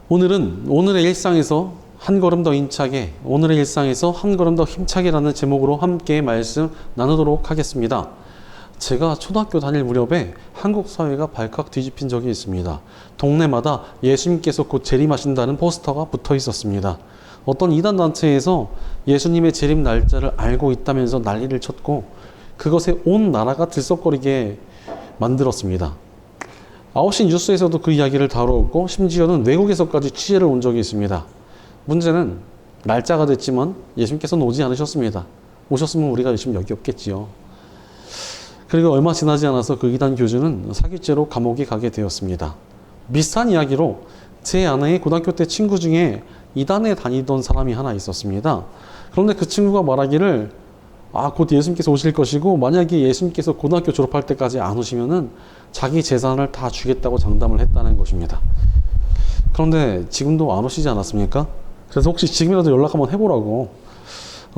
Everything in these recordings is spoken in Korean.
오늘의 일상에서 한 걸음 더 힘차게, 오늘의 일상에서 한 걸음 더 힘차게라는 제목으로 함께 말씀 나누도록 하겠습니다. 제가 초등학교 다닐 무렵에 한국 사회가 발칵 뒤집힌 적이 있습니다. 동네마다 예수님께서 곧 재림하신다는 포스터가 붙어 있었습니다. 어떤 이단 단체에서 예수님의 재림 날짜를 알고 있다면서 난리를 쳤고 그것에 온 나라가 들썩거리게 만들었습니다. 9시 뉴스에서도 그 이야기를 다루었고 심지어는 외국에서까지 취재를 온 적이 있습니다. 문제는 날짜가 됐지만 예수님께서는 오지 않으셨습니다. 오셨으면 우리가 지금 여기 없겠지요. 그리고 얼마 지나지 않아서 그 이단 교주는 사기죄로 감옥에 가게 되었습니다. 비슷한 이야기로 제 아내의 고등학교 때 친구 중에 이단에 다니던 사람이 하나 있었습니다. 그런데 그 친구가 말하기를 곧 예수님께서 오실 것이고 만약에 예수님께서 고등학교 졸업할 때까지 안 오시면은 자기 재산을 다 주겠다고 장담을 했다는 것입니다. 그런데 지금도 안 오시지 않았습니까? 그래서 혹시 지금이라도 연락 한번 해보라고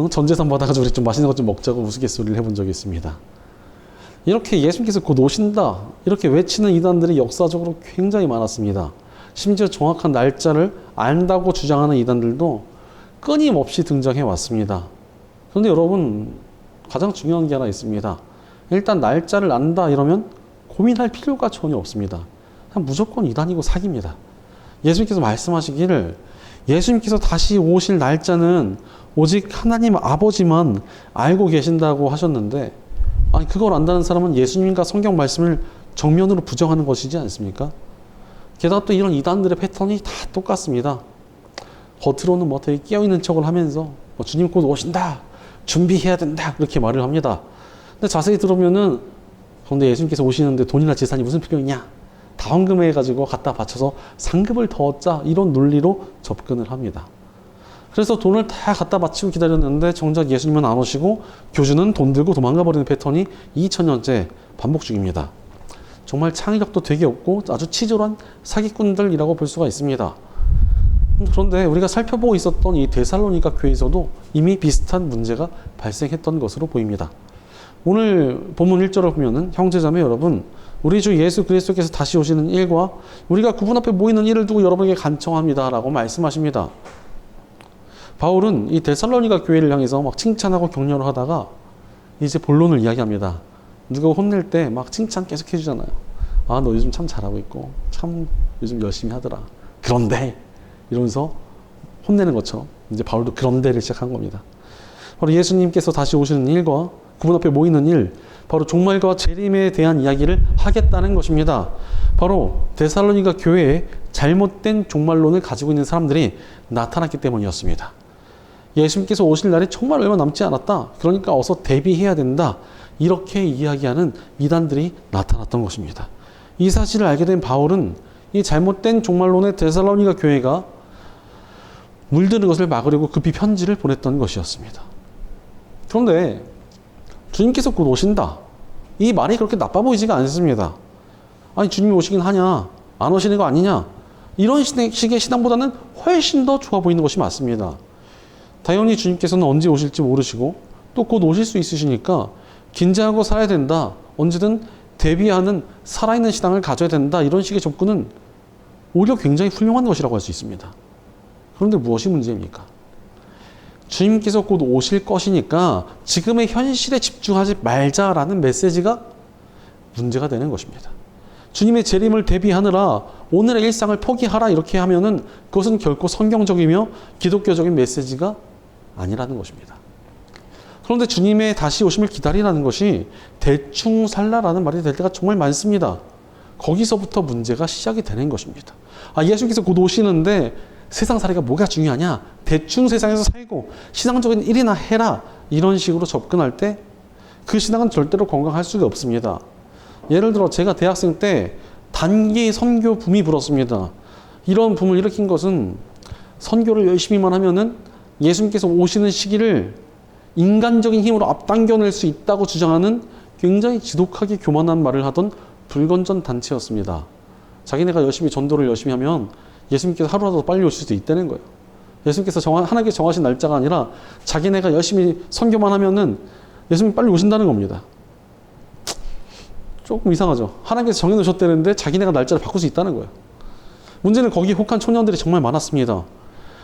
전 재산 받아가지고 우리 좀 맛있는 것 좀 먹자고 우스갯소리를 해본 적이 있습니다. 이렇게 예수님께서 곧 오신다 이렇게 외치는 이단들이 역사적으로 굉장히 많았습니다. 심지어 정확한 날짜를 안다고 주장하는 이단들도 끊임없이 등장해 왔습니다. 그런데 여러분 가장 중요한 게 하나 있습니다. 일단 날짜를 안다 이러면 고민할 필요가 전혀 없습니다. 그냥 무조건 이단이고 사기입니다. 예수님께서 말씀하시기를 예수님께서 다시 오실 날짜는 오직 하나님 아버지만 알고 계신다고 하셨는데 그걸 안다는 사람은 예수님과 성경 말씀을 정면으로 부정하는 것이지 않습니까? 게다가 또 이런 이단들의 패턴이 다 똑같습니다. 겉으로는 되게 깨어있는 척을 하면서 주님 곧 오신다 준비해야 된다 그렇게 말을 합니다. 근데 자세히 들으면은 그런데 예수님께서 오시는데 돈이나 재산이 무슨 필요이냐 다 헌금해가지고 갖다 바쳐서 상급을 더 얻자 이런 논리로 접근을 합니다. 그래서 돈을 다 갖다 바치고 기다렸는데 정작 예수님은 안 오시고 교주는 돈 들고 도망가 버리는 패턴이 2000년째 반복 중입니다. 정말 창의력도 되게 없고 아주 치졸한 사기꾼들이라고 볼 수가 있습니다. 그런데 우리가 살펴보고 있었던 이 데살로니가 교회에서도 이미 비슷한 문제가 발생했던 것으로 보입니다. 오늘 본문 1절을 보면은 형제자매 여러분 우리 주 예수 그리스도께서 다시 오시는 일과 우리가 그분 앞에 모이는 일을 두고 여러분에게 간청합니다 라고 말씀하십니다. 바울은 이 데살로니가 교회를 향해서 막 칭찬하고 격려를 하다가 이제 본론을 이야기합니다. 누가 혼낼 때 막 칭찬 계속 해주잖아요. 너 요즘 참 잘하고 있고 참 요즘 열심히 하더라. 그런데 이러면서 혼내는 것처럼 이제 바울도 그런데를 시작한 겁니다. 바로 예수님께서 다시 오시는 일과 그분 앞에 모이는 일, 바로 종말과 재림에 대한 이야기를 하겠다는 것입니다. 바로 데살로니가 교회에 잘못된 종말론을 가지고 있는 사람들이 나타났기 때문이었습니다. 예수님께서 오실 날이 정말 얼마 남지 않았다. 그러니까 어서 대비해야 된다. 이렇게 이야기하는 이단들이 나타났던 것입니다. 이 사실을 알게 된 바울은 이 잘못된 종말론의 데살로니가 교회가 물드는 것을 막으려고 급히 편지를 보냈던 것이었습니다. 그런데 주님께서 곧 오신다. 이 말이 그렇게 나빠 보이지가 않습니다. 주님이 오시긴 하냐? 안 오시는 거 아니냐? 이런 식의 신앙보다는 훨씬 더 좋아 보이는 것이 맞습니다. 당연히 주님께서는 언제 오실지 모르시고 또 곧 오실 수 있으시니까 긴장하고 살아야 된다. 언제든 대비하는 살아있는 신앙을 가져야 된다. 이런 식의 접근은 오히려 굉장히 훌륭한 것이라고 할 수 있습니다. 그런데 무엇이 문제입니까? 주님께서 곧 오실 것이니까 지금의 현실에 집중하지 말자라는 메시지가 문제가 되는 것입니다. 주님의 재림을 대비하느라 오늘의 일상을 포기하라 이렇게 하면은 그것은 결코 성경적이며 기독교적인 메시지가 아니라는 것입니다. 그런데 주님의 다시 오심을 기다리라는 것이 대충 살라라는 말이 될 때가 정말 많습니다. 거기서부터 문제가 시작이 되는 것입니다. 예수님께서 곧 오시는데 세상살이가 뭐가 중요하냐? 대충 세상에서 살고 신앙적인 일이나 해라. 이런 식으로 접근할 때 그 신앙은 절대로 건강할 수가 없습니다. 예를 들어 제가 대학생 때 단기 선교 붐이 불었습니다. 이런 붐을 일으킨 것은 선교를 열심히만 하면은 예수님께서 오시는 시기를 인간적인 힘으로 앞당겨낼 수 있다고 주장하는 굉장히 지독하게 교만한 말을 하던 불건전 단체였습니다. 자기네가 전도를 열심히 하면 예수님께서 하루라도 빨리 오실 수도 있다는 거예요. 예수님께서 하나님께 정하신 날짜가 아니라 자기네가 열심히 선교만 하면은 예수님 빨리 오신다는 겁니다. 조금 이상하죠. 하나님께서 정해놓으셨다는데 자기네가 날짜를 바꿀 수 있다는 거예요. 문제는 거기 혹한 청년들이 정말 많았습니다.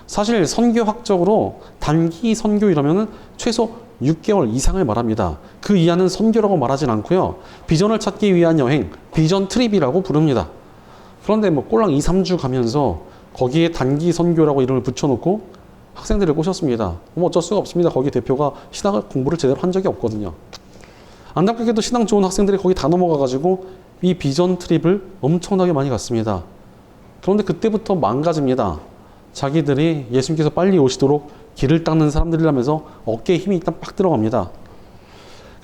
사실 선교학적으로 단기 선교 이러면은 최소 6개월 이상을 말합니다. 그 이하는 선교라고 말하진 않고요. 비전을 찾기 위한 여행, 비전 트립이라고 부릅니다. 그런데 뭐 꼴랑 2, 3주 가면서 거기에 단기 선교라고 이름을 붙여놓고 학생들을 꼬셨습니다. 뭐 어쩔 수가 없습니다. 거기 대표가 신학을 공부를 제대로 한 적이 없거든요. 안타깝게도 신앙 좋은 학생들이 거기 다 넘어가가지고 이 비전 트립을 엄청나게 많이 갔습니다. 그런데 그때부터 망가집니다. 자기들이 예수님께서 빨리 오시도록 길을 닦는 사람들이라면서 어깨에 힘이 일단 빡 들어갑니다.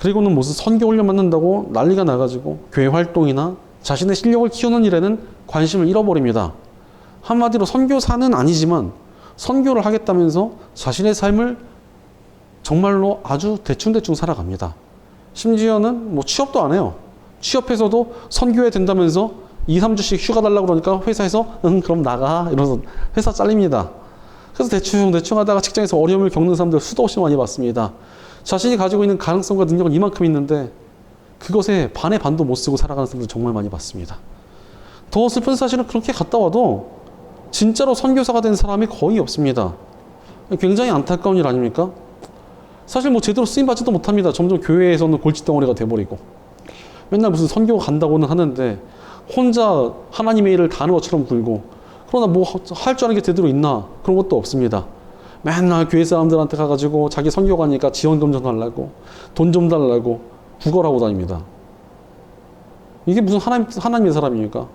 그리고는 무슨 선교 훈련 받는다고 난리가 나가지고 교회 활동이나 자신의 실력을 키우는 일에는 관심을 잃어버립니다. 한마디로 선교사는 아니지만 선교를 하겠다면서 자신의 삶을 정말로 아주 대충대충 살아갑니다. 심지어는 뭐 취업도 안 해요. 취업해서도 선교해야 된다면서 2, 3주씩 휴가 달라고 그러니까 회사에서 그럼 나가 이러면서 회사 잘립니다. 그래서 대충 하다가 직장에서 어려움을 겪는 사람들 수도 없이 많이 봤습니다. 자신이 가지고 있는 가능성과 능력은 이만큼 있는데 그것에 반의 반도 못 쓰고 살아가는 사람들 정말 많이 봤습니다. 더 슬픈 사실은 그렇게 갔다 와도 진짜로 선교사가 된 사람이 거의 없습니다. 굉장히 안타까운 일 아닙니까? 사실 뭐 제대로 쓰임받지도 못합니다. 점점 교회에서는 골칫덩어리가 돼버리고 맨날 무슨 선교 간다고는 하는데 혼자 하나님의 일을 다 하는 것처럼 굴고 그러나 뭐 할 줄 아는 게 제대로 있나? 그런 것도 없습니다. 맨날 교회 사람들한테 가가지고 자기 선교 가니까 지원금 좀 달라고 돈 좀 달라고 구걸하고 다닙니다. 이게 무슨 하나님의 사람입니까?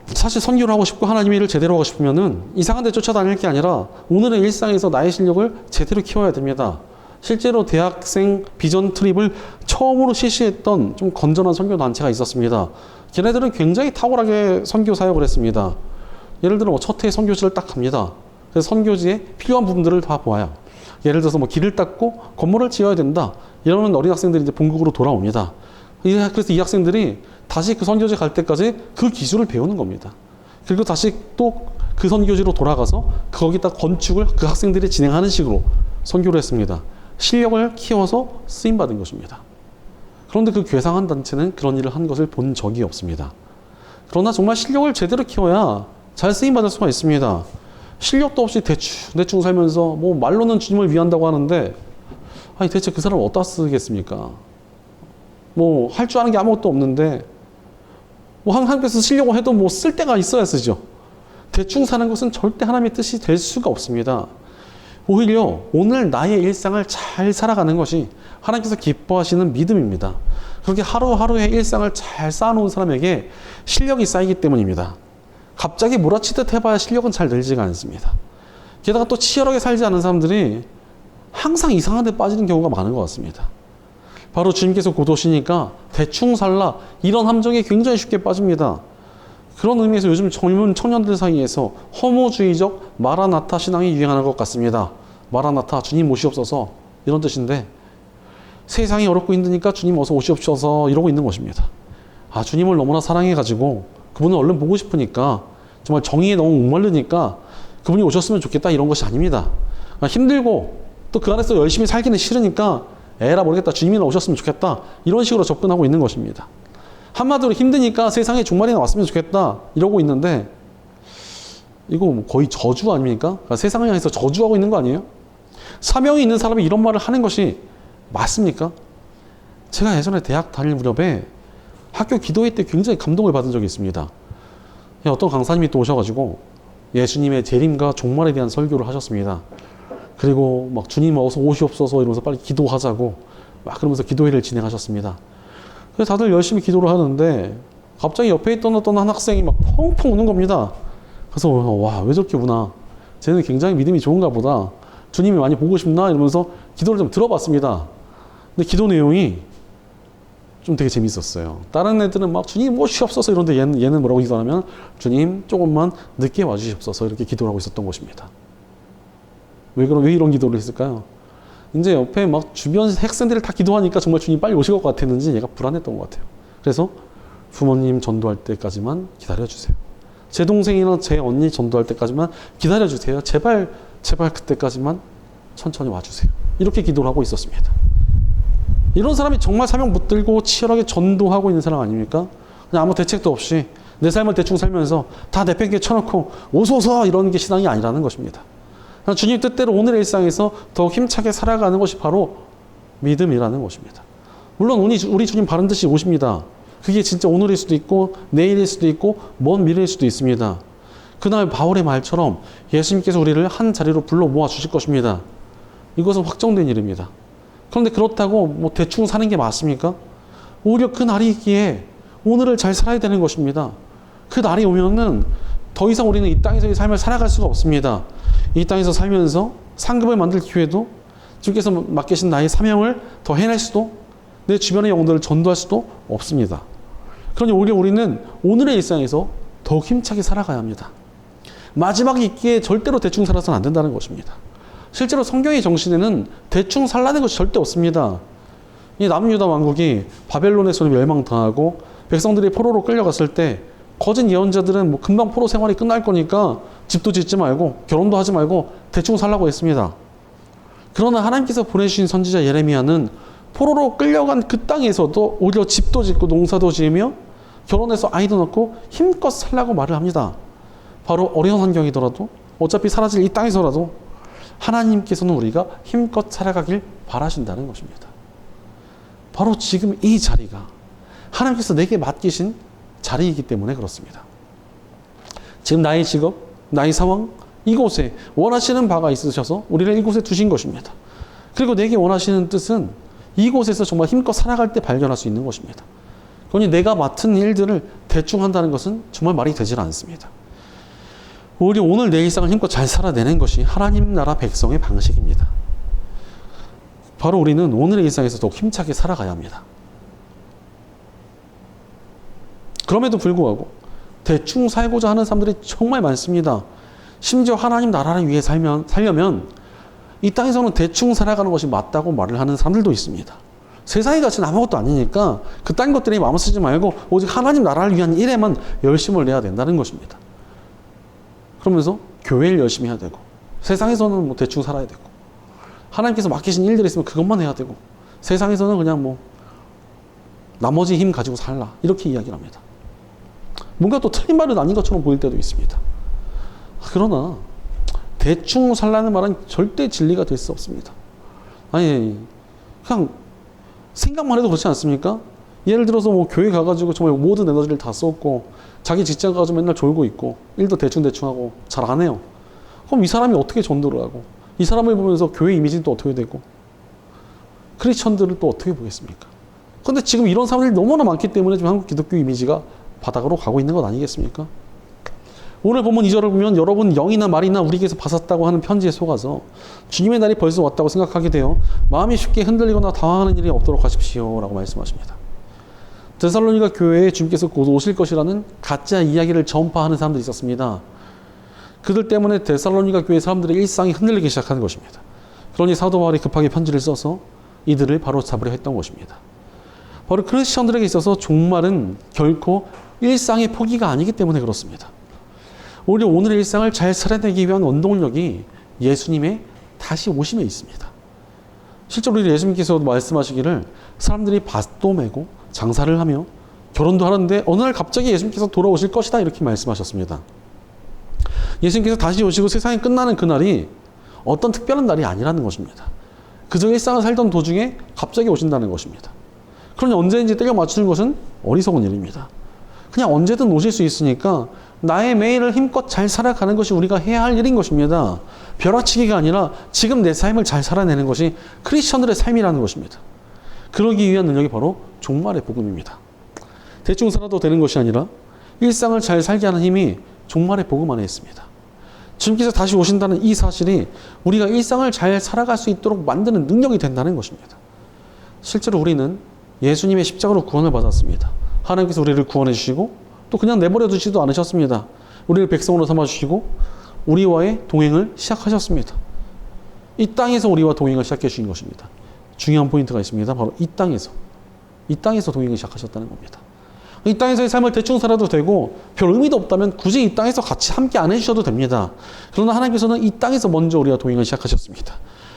사실 선교를 하고 싶고 하나님의 일을 제대로 하고 싶으면은 이상한 데 쫓아다닐 게 아니라 오늘의 일상에서 나의 실력을 제대로 키워야 됩니다. 실제로 대학생 비전 트립을 처음으로 실시했던 좀 건전한 선교 단체가 있었습니다. 걔네들은 굉장히 탁월하게 선교 사역을 했습니다. 예를 들어 뭐 첫 해 선교지를 딱 갑니다. 그래서 선교지에 필요한 부분들을 다 보아요. 예를 들어서 뭐 길을 닦고 건물을 지어야 된다. 이러면 어린 학생들이 이제 본국으로 돌아옵니다. 그래서 이 학생들이 다시 그 선교지 갈 때까지 그 기술을 배우는 겁니다. 그리고 다시 또 그 선교지로 돌아가서 거기다 건축을 그 학생들이 진행하는 식으로 선교를 했습니다. 실력을 키워서 쓰임받은 것입니다. 그런데 그 괴상한 단체는 그런 일을 한 것을 본 적이 없습니다. 그러나 정말 실력을 제대로 키워야 잘 쓰임받을 수가 있습니다. 실력도 없이 대충 살면서 뭐 말로는 주님을 위한다고 하는데 아니 대체 그 사람을 어디다 쓰겠습니까? 뭐 할 줄 아는 게 아무것도 없는데 뭐 하나님께서 쓰려고 해도 뭐 쓸 데가 있어야 쓰죠. 대충 사는 것은 절대 하나님의 뜻이 될 수가 없습니다. 오히려 오늘 나의 일상을 잘 살아가는 것이 하나님께서 기뻐하시는 믿음입니다. 그렇게 하루하루의 일상을 잘 쌓아놓은 사람에게 실력이 쌓이기 때문입니다. 갑자기 몰아치듯 해봐야 실력은 잘 늘지가 않습니다. 게다가 또 치열하게 살지 않은 사람들이 항상 이상한 데 빠지는 경우가 많은 것 같습니다. 바로 주님께서 곧 오시니까 대충 살라 이런 함정에 굉장히 쉽게 빠집니다. 그런 의미에서 요즘 젊은 청년들 사이에서 허무주의적 마라나타 신앙이 유행하는 것 같습니다. 마라나타 주님 오시옵소서 이런 뜻인데 세상이 어렵고 힘드니까 주님 어서 오시옵소서 이러고 있는 것입니다. 아 주님을 너무나 사랑해가지고 그분을 얼른 보고 싶으니까 정말 정의에 너무 목마르니까 그분이 오셨으면 좋겠다 이런 것이 아닙니다. 힘들고 또 그 안에서 열심히 살기는 싫으니까 에라 모르겠다 주님이 오셨으면 좋겠다 이런 식으로 접근하고 있는 것입니다. 한마디로 힘드니까 세상에 종말이나 왔으면 좋겠다 이러고 있는데 이거 뭐 거의 저주 아닙니까? 그러니까 세상을 향해서 저주하고 있는 거 아니에요? 사명이 있는 사람이 이런 말을 하는 것이 맞습니까? 제가 예전에 대학 다닐 무렵에 학교 기도회 때 굉장히 감동을 받은 적이 있습니다. 어떤 강사님이 또 오셔가지고 예수님의 재림과 종말에 대한 설교를 하셨습니다. 그리고 막 주님 어서 오시옵소서 이러면서 빨리 기도하자고 막 그러면서 기도회를 진행하셨습니다. 그래서 다들 열심히 기도를 하는데 갑자기 옆에 있던 어떤 한 학생이 막 펑펑 우는 겁니다. 그래서 와, 왜 저렇게 우나? 쟤는 굉장히 믿음이 좋은가 보다. 주님이 많이 보고 싶나? 이러면서 기도를 좀 들어봤습니다. 근데 기도 내용이 좀 되게 재밌었어요. 다른 애들은 막 주님 오시옵소서 이런데 얘는 뭐라고 기도하냐면 주님 조금만 늦게 와주시옵소서 이렇게 기도를 하고 있었던 것입니다. 왜 이런 기도를 했을까요? 이제 옆에 막 주변 학생들을 다 기도하니까 정말 주님 빨리 오실 것 같았는지 얘가 불안했던 것 같아요. 그래서 부모님 전도할 때까지만 기다려주세요. 제 동생이나 제 언니 전도할 때까지만 기다려주세요. 제발 그때까지만 천천히 와주세요. 이렇게 기도를 하고 있었습니다. 이런 사람이 정말 사명 붙들고 치열하게 전도하고 있는 사람 아닙니까? 그냥 아무 대책도 없이 내 삶을 대충 살면서 다 내팽개 쳐놓고 오소서 이런 게 신앙이 아니라는 것입니다. 주님 뜻대로 오늘의 일상에서 더욱 힘차게 살아가는 것이 바로 믿음이라는 것입니다. 물론 우리 주님 바른 듯이 오십니다. 그게 진짜 오늘일 수도 있고 내일일 수도 있고 먼 미래일 수도 있습니다. 그날 바울의 말처럼 예수님께서 우리를 한 자리로 불러 모아 주실 것입니다. 이것은 확정된 일입니다. 그런데 그렇다고 뭐 대충 사는 게 맞습니까? 오히려 그 날이 있기에 오늘을 잘 살아야 되는 것입니다. 그 날이 오면은 더 이상 우리는 이 땅에서의 삶을 살아갈 수가 없습니다. 이 땅에서 살면서 상급을 만들 기회도, 주께서 맡기신 나의 사명을 더 해낼 수도, 내 주변의 영혼들을 전도할 수도 없습니다. 그러니 오히려 우리는 오늘의 일상에서 더욱 힘차게 살아가야 합니다. 마지막이 있기에 절대로 대충 살아서는 안 된다는 것입니다. 실제로 성경의 정신에는 대충 살라는 것이 절대 없습니다. 이 남유다 왕국이 바벨론의 손에 멸망당하고 백성들이 포로로 끌려갔을 때 거짓 예언자들은 뭐 금방 포로 생활이 끝날 거니까 집도 짓지 말고 결혼도 하지 말고 대충 살라고 했습니다. 그러나 하나님께서 보내주신 선지자 예레미야는 포로로 끌려간 그 땅에서도 오히려 집도 짓고 농사도 지으며 결혼해서 아이도 낳고 힘껏 살라고 말을 합니다. 바로 어려운 환경이더라도 어차피 사라질 이 땅에서라도 하나님께서는 우리가 힘껏 살아가길 바라신다는 것입니다. 바로 지금 이 자리가 하나님께서 내게 맡기신 자리이기 때문에 그렇습니다. 지금 나의 직업, 나의 상황, 이곳에 원하시는 바가 있으셔서 우리를 이곳에 두신 것입니다. 그리고 내게 원하시는 뜻은 이곳에서 정말 힘껏 살아갈 때 발견할 수 있는 것입니다. 그러니 내가 맡은 일들을 대충 한다는 것은 정말 말이 되질 않습니다. 오히려 오늘 내 일상을 힘껏 잘 살아내는 것이 하나님 나라 백성의 방식입니다. 바로 우리는 오늘의 일상에서 더욱 힘차게 살아가야 합니다. 그럼에도 불구하고 대충 살고자 하는 사람들이 정말 많습니다. 심지어 하나님 나라를 위해 살려면 이 땅에서는 대충 살아가는 것이 맞다고 말을 하는 사람들도 있습니다. 세상의 가치는 아무것도 아니니까 그딴 것들에 마음 쓰지 말고 오직 하나님 나라를 위한 일에만 열심을 내야 된다는 것입니다. 그러면서 교회를 열심히 해야 되고 세상에서는 뭐 대충 살아야 되고 하나님께서 맡기신 일들이 있으면 그것만 해야 되고 세상에서는 그냥 뭐 나머지 힘 가지고 살라 이렇게 이야기를 합니다. 뭔가 또 틀린 말은 아닌 것처럼 보일 때도 있습니다. 그러나 대충 살라는 말은 절대 진리가 될 수 없습니다. 아니 그냥 생각만 해도 그렇지 않습니까? 예를 들어서 뭐 교회 가가지고 정말 모든 에너지를 다 쏟고 자기 직장 가가지고 맨날 졸고 있고 일도 대충대충 하고 잘 안 해요. 그럼 이 사람이 어떻게 전도를 하고 이 사람을 보면서 교회 이미지는 또 어떻게 되고 크리스천들을 또 어떻게 보겠습니까? 그런데 지금 이런 사람들이 너무나 많기 때문에 지금 한국 기독교 이미지가 바닥으로 가고 있는 것 아니겠습니까? 오늘 본문 2절을 보면 여러분 영이나 말이나 우리에게서 받았다고 하는 편지에 속아서 주님의 날이 벌써 왔다고 생각하게 되어 마음이 쉽게 흔들리거나 당황하는 일이 없도록 하십시오 라고 말씀하십니다. 데살로니가 교회에 주님께서 곧 오실 것이라는 가짜 이야기를 전파하는 사람들이 있었습니다. 그들 때문에 데살로니가 교회 사람들의 일상이 흔들리기 시작하는 것입니다. 그러니 사도 바울이 급하게 편지를 써서 이들을 바로 잡으려 했던 것입니다. 바로 크리스천들에게 있어서 종말은 결코 일상의 포기가 아니기 때문에 그렇습니다. 오히려 오늘의 일상을 잘 살아내기 위한 원동력이 예수님의 다시 오심에 있습니다. 실제로 우리 예수님께서 말씀하시기를 사람들이 밭도 메고 장사를 하며 결혼도 하는데 어느 날 갑자기 예수님께서 돌아오실 것이다 이렇게 말씀하셨습니다. 예수님께서 다시 오시고 세상이 끝나는 그날이 어떤 특별한 날이 아니라는 것입니다. 그저 일상을 살던 도중에 갑자기 오신다는 것입니다. 그러니 언제든지 때려 맞추는 것은 어리석은 일입니다. 그냥 언제든 오실 수 있으니까 나의 매일을 힘껏 잘 살아가는 것이 우리가 해야 할 일인 것입니다. 벼락치기가 아니라 지금 내 삶을 잘 살아내는 것이 크리스천들의 삶이라는 것입니다. 그러기 위한 능력이 바로 종말의 복음입니다. 대충 살아도 되는 것이 아니라 일상을 잘 살게 하는 힘이 종말의 복음 안에 있습니다. 주님께서 다시 오신다는 이 사실이 우리가 일상을 잘 살아갈 수 있도록 만드는 능력이 된다는 것입니다. 실제로 우리는 예수님의 십자가로 구원을 받았습니다. 하나님께서 우리를 구원해 주시고 또 그냥 내버려 두지도 않으셨습니다. 우리를 백성으로 삼아주시고 우리와의 동행을 시작하셨습니다. 이 땅에서 우리와 동행을 시작해 주신 것입니다. 중요한 포인트가 있습니다. 바로 이 땅에서 동행을 시작하셨다는 겁니다. 이 땅에서의 삶을 대충 살아도 되고 별 의미도 없다면 굳이 이 땅에서 같이 함께 안 해주셔도 됩니다. 그러나 하나님께서는 이 땅에서 먼저 우리와 동행을 시작하셨습니다.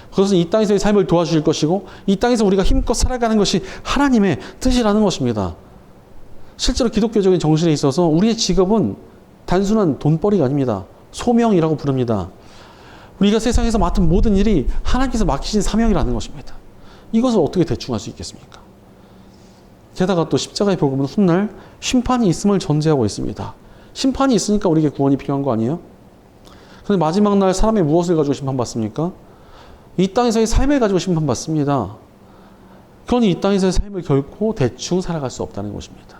그것은 이 땅에서의 삶을 도와주실 것이고 이 땅에서 우리가 힘껏 살아가는 것이 하나님의 뜻이라는 것입니다. 실제로 기독교적인 정신에 있어서 우리의 직업은 단순한 돈벌이가 아닙니다. 소명이라고 부릅니다. 우리가 세상에서 맡은 모든 일이 하나님께서 맡기신 사명이라는 것입니다. 이것을 어떻게 대충 할 수 있겠습니까? 게다가 또 십자가의 복음은 훗날 심판이 있음을 전제하고 있습니다. 심판이 있으니까 우리에게 구원이 필요한 거 아니에요? 그런데 마지막 날 사람이 무엇을 가지고 심판받습니까? 이 땅에서의 삶을 가지고 심판받습니다. 그러니 이 땅에서의 삶을 결코 대충 살아갈 수 없다는 것입니다.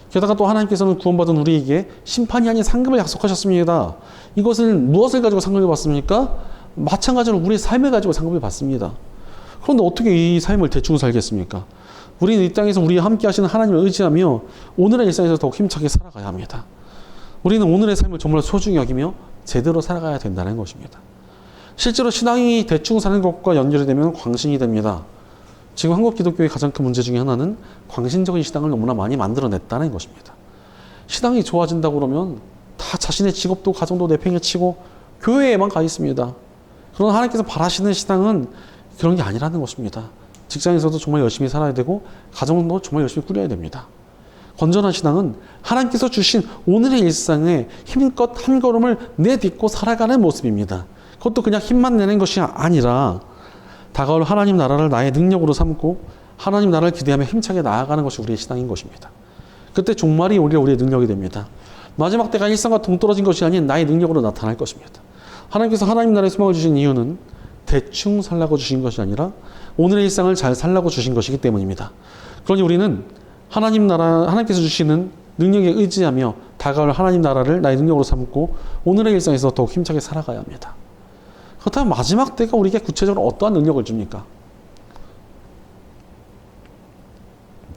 게다가 또 하나님께서는 구원받은 우리에게 심판이 아닌 상급을 약속하셨습니다. 이것을 무엇을 가지고 상급을 받습니까? 마찬가지로 우리의 삶을 가지고 상급을 받습니다. 그런데 어떻게 이 삶을 대충 살겠습니까? 우리는 이 땅에서 우리와 함께 하시는 하나님을 의지하며 오늘의 일상에서 더욱 힘차게 살아가야 합니다. 우리는 오늘의 삶을 정말 소중히 여기며 제대로 살아가야 된다는 것입니다. 실제로 신앙이 대충 사는 것과 연결이 되면 광신이 됩니다. 지금 한국 기독교의 가장 큰 문제 중에 하나는 광신적인 신앙을 너무나 많이 만들어냈다는 것입니다. 신앙이 좋아진다고 그러면 다 자신의 직업도 가정도 내팽개치고 교회에만 가 있습니다. 그러나 하나님께서 바라시는 신앙은 그런 게 아니라는 것입니다. 직장에서도 정말 열심히 살아야 되고 가정도 정말 열심히 꾸려야 됩니다. 건전한 신앙은 하나님께서 주신 오늘의 일상에 힘껏 한 걸음을 내딛고 살아가는 모습입니다. 그것도 그냥 힘만 내는 것이 아니라 다가올 하나님 나라를 나의 능력으로 삼고 하나님 나라를 기대하며 힘차게 나아가는 것이 우리의 신앙인 것입니다. 그때 종말이 오히려 우리의 능력이 됩니다. 마지막 때가 일상과 동떨어진 것이 아닌 나의 능력으로 나타날 것입니다. 하나님께서 하나님 나라에 소망을 주신 이유는 대충 살라고 주신 것이 아니라 오늘의 일상을 잘 살라고 주신 것이기 때문입니다. 그러니 우리는 하나님 나라, 하나님께서 주시는 능력에 의지하며 다가올 하나님 나라를 나의 능력으로 삼고 오늘의 일상에서 더욱 힘차게 살아가야 합니다. 그렇다면 마지막 때가 우리에게 구체적으로 어떠한 능력을 줍니까?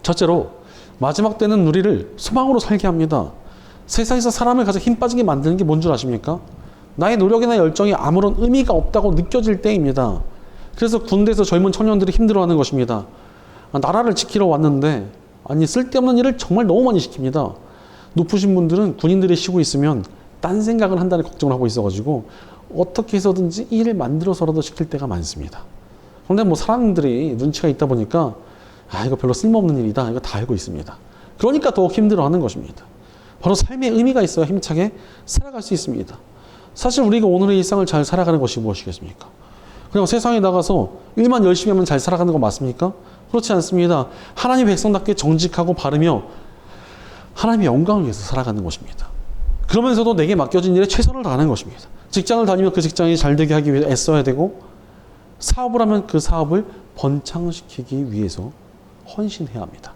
첫째로 마지막 때는 우리를 소망으로 살게 합니다. 세상에서 사람을 가장 힘 빠지게 만드는 게 뭔 줄 아십니까? 나의 노력이나 열정이 아무런 의미가 없다고 느껴질 때입니다. 그래서 군대에서 젊은 청년들이 힘들어하는 것입니다. 나라를 지키러 왔는데 아니 쓸데없는 일을 정말 너무 많이 시킵니다. 높으신 분들은 군인들이 쉬고 있으면 딴 생각을 한다는 걱정을 하고 있어가지고 어떻게 해서든지 일을 만들어서라도 시킬 때가 많습니다. 그런데 뭐 사람들이 눈치가 있다 보니까 이거 별로 쓸모없는 일이다. 이거 다 알고 있습니다. 그러니까 더욱 힘들어하는 것입니다. 바로 삶의 의미가 있어야 힘차게 살아갈 수 있습니다. 사실 우리가 오늘의 일상을 잘 살아가는 것이 무엇이겠습니까? 그냥 세상에 나가서 일만 열심히 하면 잘 살아가는 거 맞습니까? 그렇지 않습니다. 하나님 백성답게 정직하고 바르며 하나님의 영광을 위해서 살아가는 것입니다. 그러면서도 내게 맡겨진 일에 최선을 다하는 것입니다. 직장을 다니면 그 직장이 잘 되게 하기 위해 애써야 되고 사업을 하면 그 사업을 번창시키기 위해서 헌신해야 합니다.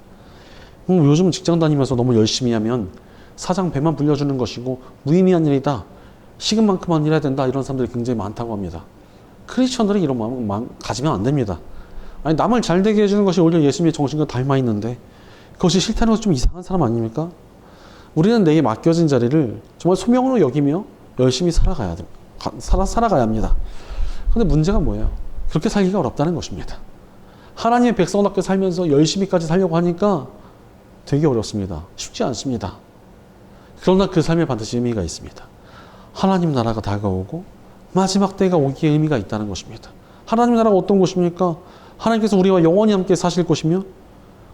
요즘은 직장 다니면서 너무 열심히 하면 사장 배만 불려주는 것이고 무의미한 일이다. 시급만큼만 일해야 된다. 이런 사람들이 굉장히 많다고 합니다. 크리스천들이 이런 마음 가지면 안 됩니다. 아니 남을 잘 되게 해주는 것이 오히려 예수님의 정신과 닮아 있는데 그것이 싫다는 것은 좀 이상한 사람 아닙니까? 우리는 내게 맡겨진 자리를 정말 소명으로 여기며 열심히 살아가야 합니다. 그런데 문제가 뭐예요? 그렇게 살기가 어렵다는 것입니다. 하나님의 백성답게 살면서 열심히까지 살려고 하니까 되게 어렵습니다. 쉽지 않습니다. 그러나 그 삶에 반드시 의미가 있습니다. 하나님 나라가 다가오고 마지막 때가 오기에 의미가 있다는 것입니다. 하나님 나라가 어떤 곳입니까? 하나님께서 우리와 영원히 함께 사실 곳이며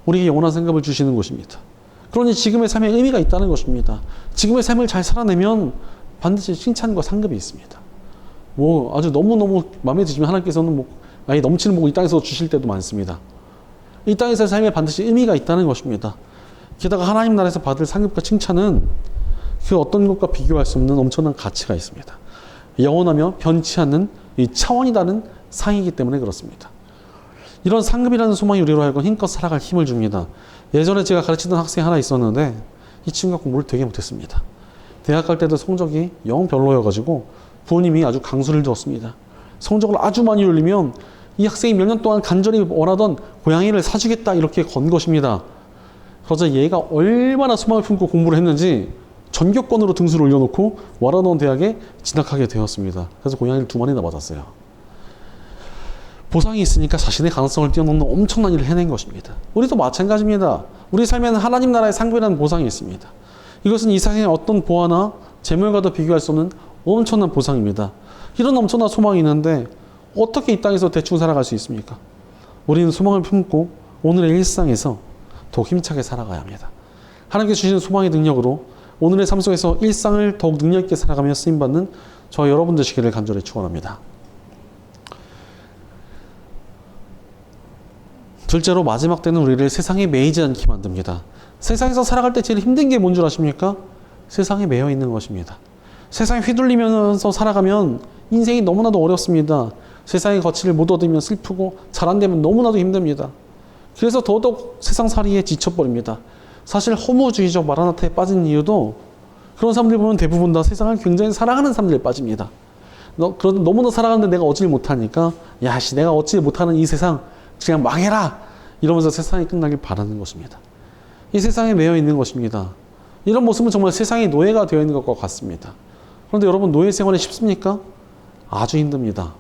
우리에게 영원한 생각을 주시는 곳입니다. 그러니 지금의 삶에 의미가 있다는 것입니다. 지금의 삶을 잘 살아내면 반드시 칭찬과 상급이 있습니다. 뭐 아주 너무너무 마음에 드시면 하나님께서는 뭐 아예 넘치는 복을 이 땅에서 주실 때도 많습니다. 이 땅에서의 삶에 반드시 의미가 있다는 것입니다. 게다가 하나님 나라에서 받을 상급과 칭찬은 그 어떤 것과 비교할 수 없는 엄청난 가치가 있습니다. 영원하며 변치 않는 이 차원이 다른 상이기 때문에 그렇습니다. 이런 상급이라는 소망이 우리로 하여금 힘껏 살아갈 힘을 줍니다. 예전에 제가 가르치던 학생 하나 있었는데 이 친구가 공부를 되게 못했습니다. 대학 갈 때도 성적이 영 별로여가지고 부모님이 아주 강수를 줬습니다. 성적을 아주 많이 올리면 이 학생이 몇 년 동안 간절히 원하던 고양이를 사주겠다 이렇게 건 것입니다. 그러자 얘가 얼마나 소망을 품고 공부를 했는지 전교권으로 등수를 올려놓고 원하던 대학에 진학하게 되었습니다. 그래서 고양이를 2마리나 맞았어요. 보상이 있으니까 자신의 가능성을 뛰어넘는 엄청난 일을 해낸 것입니다. 우리도 마찬가지입니다. 우리 삶에는 하나님 나라의 상급이라는 보상이 있습니다. 이것은 이 세상의 어떤 보화나 재물과도 비교할 수 없는 엄청난 보상입니다. 이런 엄청난 소망이 있는데 어떻게 이 땅에서 대충 살아갈 수 있습니까? 우리는 소망을 품고 오늘의 일상에서 더 힘차게 살아가야 합니다. 하나님께 주시는 소망의 능력으로 오늘의 삶 속에서 일상을 더욱 능력 있게 살아가며 쓰임받는 저와 여러분 되시기를 간절히 축원합니다. 둘째로 마지막 때는 우리를 세상에 매이지 않게 만듭니다. 세상에서 살아갈 때 제일 힘든 게 뭔 줄 아십니까? 세상에 매여 있는 것입니다. 세상에 휘둘리면서 살아가면 인생이 너무나도 어렵습니다. 세상의 가치를 못 얻으면 슬프고 잘 안 되면 너무나도 힘듭니다. 그래서 더더욱 세상살이에 지쳐버립니다. 사실 허무주의적 마라나타에 빠진 이유도 그런 사람들 보면 대부분 다 세상을 굉장히 사랑하는 사람들에 빠집니다. 너무나 사랑하는데 내가 얻지 못하니까 야씨 내가 얻지 못하는 이 세상 그냥 망해라 이러면서 세상이 끝나길 바라는 것입니다. 이 세상에 매여 있는 것입니다. 이런 모습은 정말 세상의 노예가 되어 있는 것과 같습니다. 그런데 여러분 노예 생활이 쉽습니까? 아주 힘듭니다.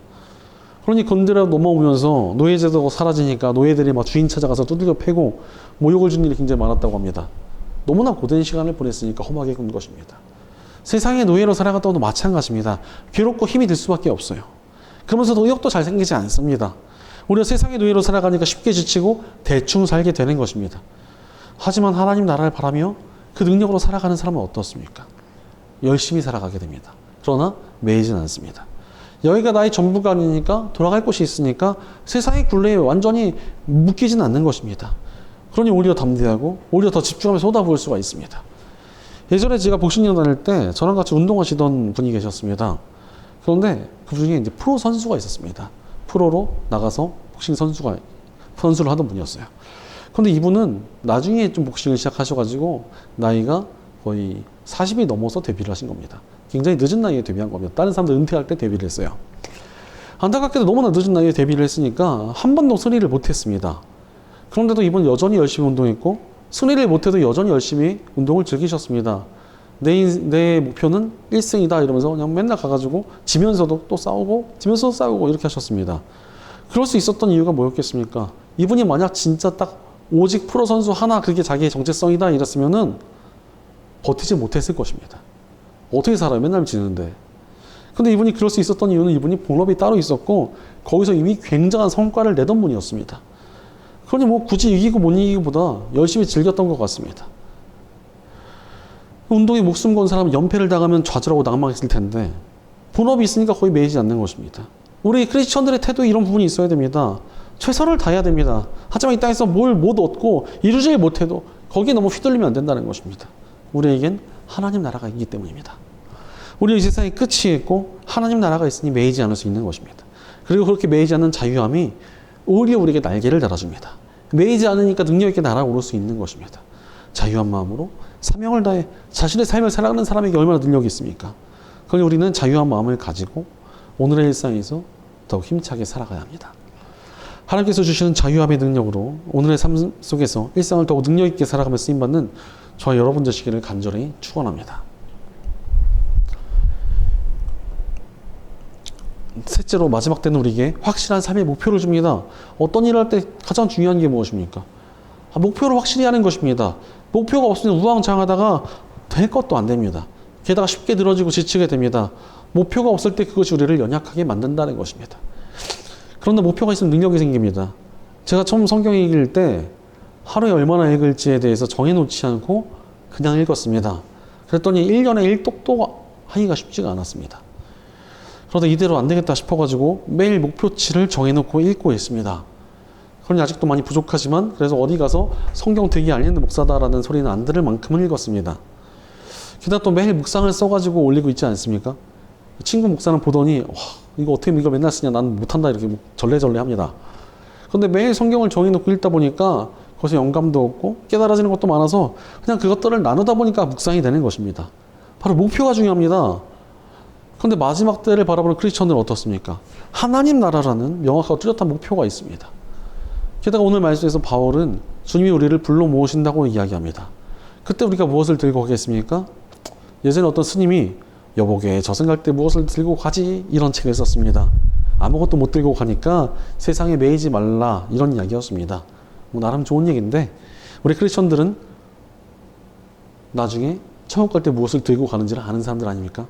그러니 건드려 넘어오면서 노예제도가 사라지니까 노예들이 막 주인 찾아가서 두들겨 패고 모욕을 준 일이 굉장히 많았다고 합니다. 너무나 고된 시간을 보냈으니까 험하게 군 것입니다. 세상의 노예로 살아갔다고도 마찬가지입니다. 괴롭고 힘이 들 수밖에 없어요. 그러면서도 의욕도 잘 생기지 않습니다. 우리가 세상의 노예로 살아가니까 쉽게 지치고 대충 살게 되는 것입니다. 하지만 하나님 나라를 바라며 그 능력으로 살아가는 사람은 어떻습니까? 열심히 살아가게 됩니다. 그러나 매이진 않습니다. 여기가 나의 전부가 아니니까 돌아갈 곳이 있으니까 세상의 굴레에 완전히 묶이진 않는 것입니다. 그러니 오히려 담대하고 오히려 더 집중하면서 쏟아부을 수가 있습니다. 예전에 제가 복싱장 다닐 때 저랑 같이 운동하시던 분이 계셨습니다. 그런데 그 중에 이제 프로 선수가 있었습니다. 프로로 나가서 복싱 선수를 하던 분이었어요. 그런데 이분은 나중에 좀 복싱을 시작하셔가지고 나이가 거의 40이 넘어서 데뷔를 하신 겁니다. 굉장히 늦은 나이에 데뷔한 겁니다. 다른 사람들 은퇴할 때 데뷔를 했어요. 안타깝게도 너무나 늦은 나이에 데뷔를 했으니까 한 번도 승리를 못했습니다. 그런데도 이번 여전히 열심히 운동했고 승리를 못해도 여전히 열심히 운동을 즐기셨습니다. 내 목표는 1승이다 이러면서 그냥 맨날 가가지고 지면서도 또 싸우고 지면서도 싸우고 이렇게 하셨습니다. 그럴 수 있었던 이유가 뭐였겠습니까? 이분이 만약 진짜 딱 오직 프로 선수 하나 그게 자기의 정체성이다 이랬으면은 버티지 못했을 것입니다. 어떻게 살아요? 맨날 지는데. 근데 이분이 그럴 수 있었던 이유는 이분이 본업이 따로 있었고 거기서 이미 굉장한 성과를 내던 분이었습니다. 그러니 뭐 굳이 이기고 못 이기기보다 열심히 즐겼던 것 같습니다. 운동에 목숨 건 사람은 연패를 당하면 좌절하고 낭망했을 텐데 본업이 있으니까 거의 매이지 않는 것입니다. 우리 크리스천들의 태도에 이런 부분이 있어야 됩니다. 최선을 다해야 됩니다. 하지만 이 땅에서 뭘 못 얻고 이루지 못해도 거기에 너무 휘둘리면 안 된다는 것입니다. 우리에겐 하나님 나라가 있기 때문입니다. 우리 이 세상의 끝이 있고 하나님 나라가 있으니 매이지 않을 수 있는 것입니다. 그리고 그렇게 매이지 않는 자유함이 오히려 우리에게 날개를 달아줍니다. 매이지 않으니까 능력 있게 날아오를 수 있는 것입니다. 자유한 마음으로 사명을 다해 자신의 삶을 살아가는 사람에게 얼마나 능력이 있습니까? 그러니 우리는 자유한 마음을 가지고 오늘의 일상에서 더욱 힘차게 살아가야 합니다. 하나님께서 주시는 자유함의 능력으로 오늘의 삶 속에서 일상을 더욱 능력 있게 살아가며 쓰임받는 저와 여러분 되시기를 간절히 축원합니다. 셋째로 마지막 때는 우리에게 확실한 삶의 목표를 줍니다. 어떤 일을 할 때 가장 중요한 게 무엇입니까? 목표를 확실히 하는 것입니다. 목표가 없으면 우왕좌왕하다가 될 것도 안 됩니다. 게다가 쉽게 늘어지고 지치게 됩니다. 목표가 없을 때 그것이 우리를 연약하게 만든다는 것입니다. 그런데 목표가 있으면 능력이 생깁니다. 제가 처음 성경 읽을 때 하루에 얼마나 읽을지에 대해서 정해놓지 않고 그냥 읽었습니다. 그랬더니 1년에 1독도 하기가 쉽지가 않았습니다. 그러다 이대로 안 되겠다 싶어가지고 매일 목표치를 정해놓고 읽고 있습니다. 그러니 아직도 많이 부족하지만 그래서 어디 가서 성경 되게 안 읽는 목사다라는 소리는 안 들을 만큼은 읽었습니다. 게다가 또 매일 묵상을 써가지고 올리고 있지 않습니까? 친구 목사는 보더니 와, 이거 어떻게 이거 맨날 쓰냐 난 못한다 이렇게 절레절레 합니다. 그런데 매일 성경을 정해놓고 읽다 보니까 거기서 영감도 없고 깨달아지는 것도 많아서 그냥 그것들을 나누다 보니까 묵상이 되는 것입니다. 바로 목표가 중요합니다. 그런데 마지막 때를 바라보는 크리스천들은 어떻습니까? 하나님 나라라는 명확하고 뚜렷한 목표가 있습니다. 게다가 오늘 말씀에서 바울은 주님이 우리를 불러 모으신다고 이야기합니다. 그때 우리가 무엇을 들고 가겠습니까? 예전에 어떤 스님이 여보게 저승 갈 때 무엇을 들고 가지? 이런 책을 썼습니다. 아무것도 못 들고 가니까 세상에 매이지 말라 이런 이야기였습니다. 뭐 나름 좋은 얘기인데 우리 크리스천들은 나중에 천국 갈 때 무엇을 들고 가는지를 아는 사람들 아닙니까?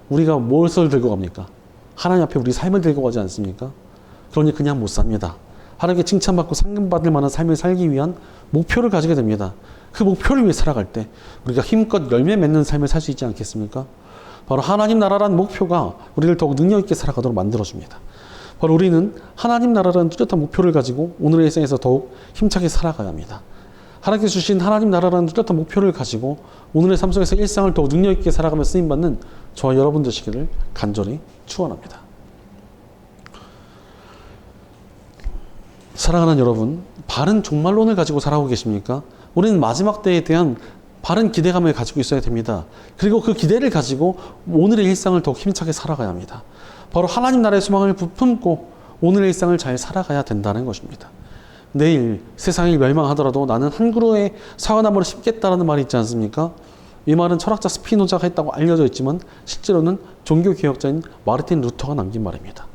우리가 무엇을 들고 갑니까? 하나님 앞에 우리 삶을 들고 가지 않습니까? 그러니 그냥 못 삽니다. 하나님께 칭찬받고 상금받을 만한 삶을 살기 위한 목표를 가지게 됩니다. 그 목표를 위해 살아갈 때 우리가 힘껏 열매 맺는 삶을 살 수 있지 않겠습니까? 바로 하나님 나라라는 목표가 우리를 더욱 능력 있게 살아가도록 만들어줍니다. 바로 우리는 하나님 나라라는 뚜렷한 목표를 가지고 오늘의 일상에서 더욱 힘차게 살아가야 합니다. 하나님께서 주신 하나님 나라라는 뚜렷한 목표를 가지고 오늘의 삶 속에서 일상을 더욱 능력 있게 살아가며 쓰임받는 저와 여러분 되시기를 간절히 축원합니다. 사랑하는 여러분, 바른 종말론을 가지고 살아오고 계십니까? 우리는 마지막 때에 대한 바른 기대감을 가지고 있어야 됩니다. 그리고 그 기대를 가지고 오늘의 일상을 더욱 힘차게 살아가야 합니다. 바로 하나님 나라의 소망을 품고 오늘의 일상을 잘 살아가야 된다는 것입니다. 내일 세상이 멸망하더라도 나는 한 그루의 사과나무를 심겠다라는 말이 있지 않습니까? 이 말은 철학자 스피노자가 했다고 알려져 있지만 실제로는 종교개혁자인 마르틴 루터가 남긴 말입니다.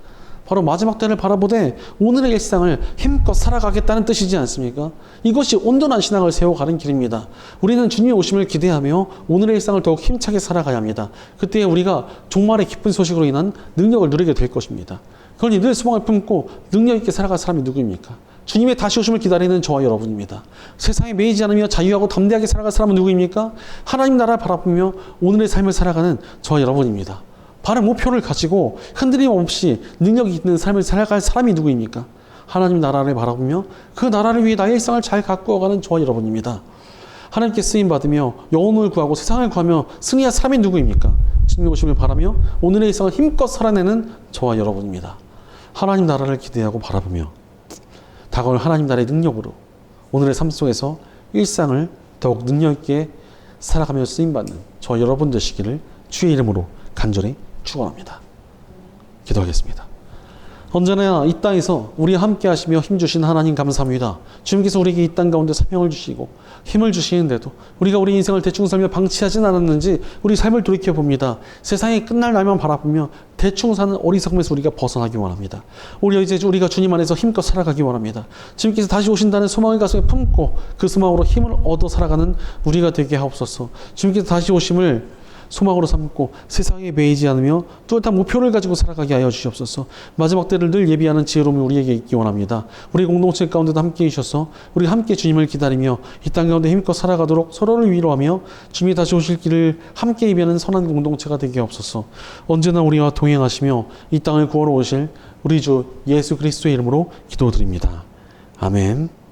바로 마지막 때를 바라보되 오늘의 일상을 힘껏 살아가겠다는 뜻이지 않습니까? 이것이 온전한 신앙을 세워가는 길입니다. 우리는 주님의 오심을 기대하며 오늘의 일상을 더욱 힘차게 살아가야 합니다. 그때 우리가 종말의 기쁜 소식으로 인한 능력을 누리게 될 것입니다. 그러니 늘 소망을 품고 능력 있게 살아갈 사람이 누구입니까? 주님의 다시 오심을 기다리는 저와 여러분입니다. 세상에 매이지 않으며 자유하고 담대하게 살아갈 사람은 누구입니까? 하나님 나라를 바라보며 오늘의 삶을 살아가는 저와 여러분입니다. 바른 목표를 가지고 흔들림 없이 능력 있는 삶을 살아갈 사람이 누구입니까? 하나님 나라를 바라보며 그 나라를 위해 나의 일상을 잘 가꾸어가는 저와 여러분입니다. 하나님께 쓰임받으며 영혼을 구하고 세상을 구하며 승리할 사람이 누구입니까? 주님의 오심을 바라며 오늘의 일상을 힘껏 살아내는 저와 여러분입니다. 하나님 나라를 기대하고 바라보며 다가올 하나님 나라의 능력으로 오늘의 삶 속에서 일상을 더욱 능력 있게 살아가며 쓰임받는 저와 여러분 되시기를 주의 이름으로 간절히 축원합니다. 기도하겠습니다. 언제나 이 땅에서 우리와 함께 하시며 힘주신 하나님 감사합니다. 주님께서 우리에게 이 땅 가운데 사명을 주시고 힘을 주시는데도 우리가 우리 인생을 대충 살며 방치하진 않았는지 우리 삶을 돌이켜봅니다. 세상이 끝날 날만 바라보며 대충 사는 어리석음에서 우리가 벗어나기 원합니다. 우리가 주님 안에서 힘껏 살아가기 원합니다. 주님께서 다시 오신다는 소망을 가슴에 품고 그 소망으로 힘을 얻어 살아가는 우리가 되게 하옵소서. 주님께서 다시 오심을 소망으로 삼고 세상에 매이지 않으며 뚜렷한 목표를 가지고 살아가게 하여 주시옵소서. 마지막 때를 늘 예비하는 지혜로움이 우리에게 있기 원합니다. 우리 공동체 가운데도 함께 계셔서 우리 함께 주님을 기다리며 이 땅 가운데 힘껏 살아가도록 서로를 위로하며 주님이 다시 오실 길을 함께 예비하는 선한 공동체가 되게 하옵소서. 언제나 우리와 동행하시며 이 땅을 구하러 오실 우리 주 예수 그리스도의 이름으로 기도드립니다. 아멘.